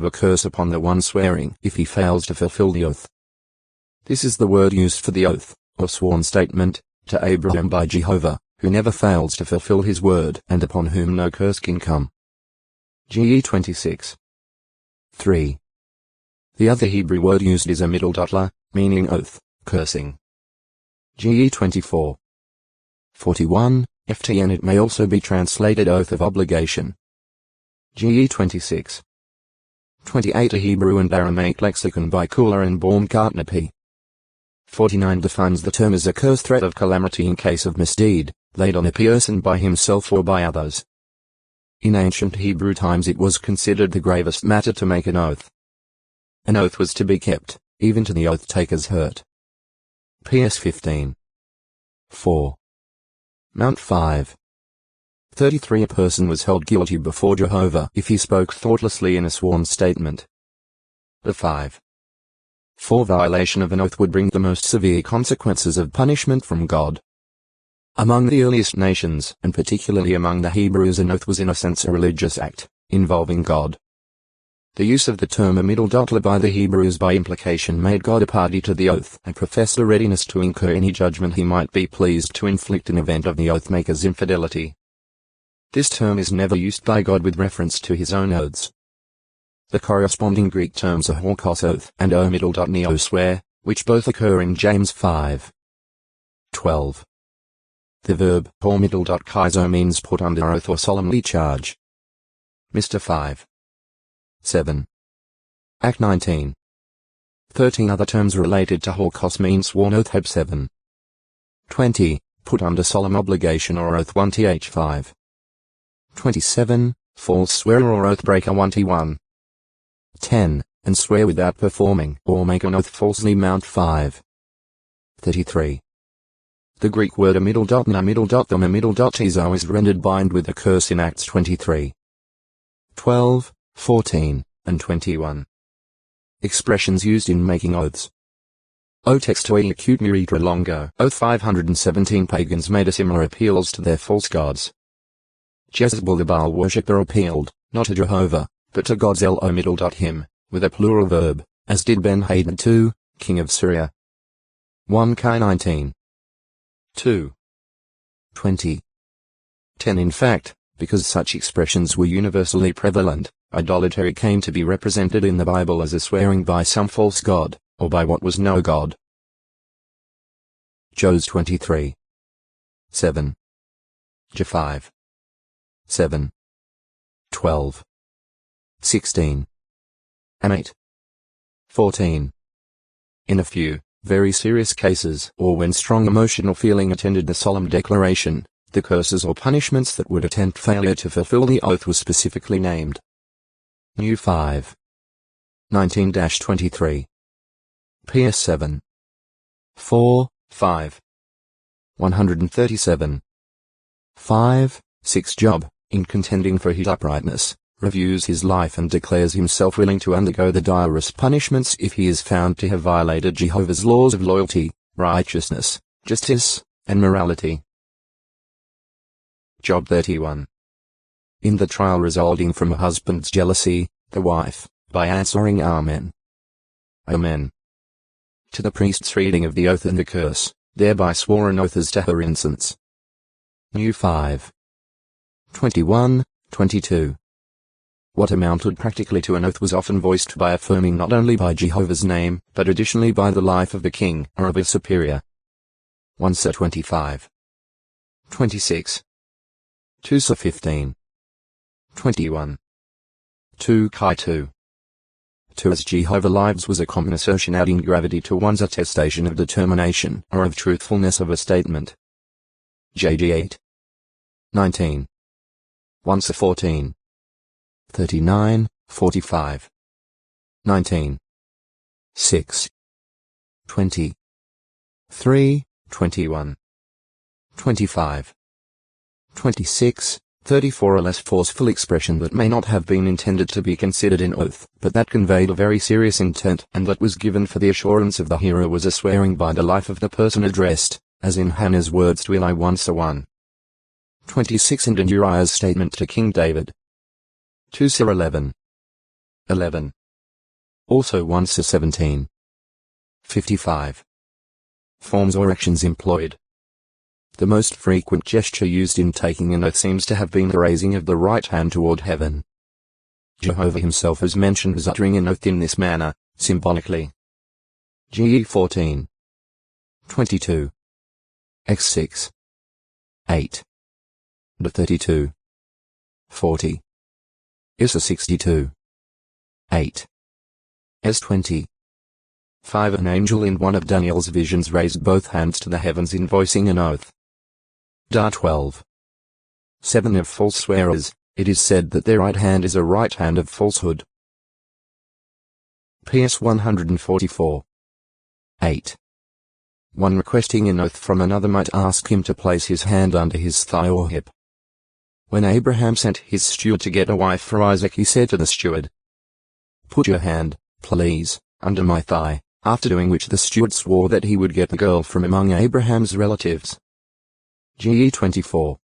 a curse upon the one swearing if he fails to fulfill the oath. This is the word used for the oath, or sworn statement, to Abraham by Jehovah, who never fails to fulfill his word and upon whom no curse can come. GE 26. 3. The other Hebrew word used is a middle dotla, meaning oath, cursing. GE 24. 41, FTN. It may also be translated oath of obligation. GE 26. 28. A Hebrew and Aramaic lexicon by Cooler and Baumgartner p. 49 defines the term as a curse, threat of calamity in case of misdeed, laid on a person by himself or by others. In ancient Hebrew times it was considered the gravest matter to make an oath. An oath was to be kept, even to the oath-taker's hurt. PS 15. 4. Mount 5. 33. A person was held guilty before Jehovah if he spoke thoughtlessly in a sworn statement. The 5. 4. Violation of an oath would bring the most severe consequences of punishment from God. Among the earliest nations, and particularly among the Hebrews, an oath was in a sense a religious act, involving God. The use of the term a middle dotla by the Hebrews by implication made God a party to the oath and professed a readiness to incur any judgment he might be pleased to inflict in event of the oath-maker's infidelity. This term is never used by God with reference to his own oaths. The corresponding Greek terms are horkos oath and o middle dot neo swear, which both occur in James 5. 12. The verb or middle dot kaizo means put under oath or solemnly charge. Mr. 5. 7. Act 19. 13. Other terms related to horkos mean sworn oath. Heb 7. 20. Put under solemn obligation or oath. 1 th 5. 27. False swearer or oath breaker. 1 t1. 10. And swear without performing or make an oath falsely. Mount 5. 33. The Greek word a middle dot na middle dot them a middle dot izo is rendered bind with a curse in Acts 23. 12, 14, and 21. Expressions used in making oaths. O textoi acute miritra longo. Oath 517. Pagans made a similar appeals to their false gods. Jezebel the Baal worshipper appealed, not to Jehovah, but to God's lo middle dot him, with a plural verb, as did Ben-Hadad II, king of Syria. 1 Kai 19. 2. 20. 10. In fact, because such expressions were universally prevalent, idolatry came to be represented in the Bible as a swearing by some false god, or by what was no god. Jos 23. 7. J 5. 7. 12. 16. And 8. 14. In a few very serious cases, or when strong emotional feeling attended the solemn declaration, the curses or punishments that would attend failure to fulfill the oath was specifically named. New 5. 19-23. PS 7. 4, 5. 137. 5, 6. Job, in contending for his uprightness, reviews his life and declares himself willing to undergo the direst punishments if he is found to have violated Jehovah's laws of loyalty, righteousness, justice, and morality. Job 31. In the trial resulting from a husband's jealousy, the wife, by answering Amen. Amen. To the priest's reading of the oath and the curse, thereby swore an oath as to her innocence. New 5. 21, 22. What amounted practically to an oath was often voiced by affirming not only by Jehovah's name, but additionally by the life of the king or of his superior. 1 Sir 25. 26. 2 Sir 15. 21. 2 Kai 2. 2 As Jehovah lives was a common assertion adding gravity to one's attestation of determination or of truthfulness of a statement. JG 8. 19. 1 Sir 14. 39, 45. 19. 6. 20. 3, 21. 25. 26, 34. A less forceful expression that may not have been intended to be considered in oath, but that conveyed a very serious intent and that was given for the assurance of the hearer was a swearing by the life of the person addressed, as in Hannah's words to Eli 1 Sir 1. 26. And in Uriah's statement to King David. 2 Sir 11. 11. Also 1 to 17. 55. Forms or actions employed. The most frequent gesture used in taking an oath seems to have been the raising of the right hand toward heaven. Jehovah himself is mentioned as uttering an oath in this manner, symbolically. GE 14. 22. X 6. 8. D 32. 40. Issa 62. 8. S 20. 5. An angel in one of Daniel's visions raised both hands to the heavens invoicing an oath. Da 12. 7. Of false swearers, it is said that their right hand is a right hand of falsehood. PS 144. 8. One requesting an oath from another might ask him to place his hand under his thigh or hip. When Abraham sent his steward to get a wife for Isaac, he said to the steward, "Put your hand, please, under my thigh," after doing which the steward swore that he would get the girl from among Abraham's relatives. GE 24.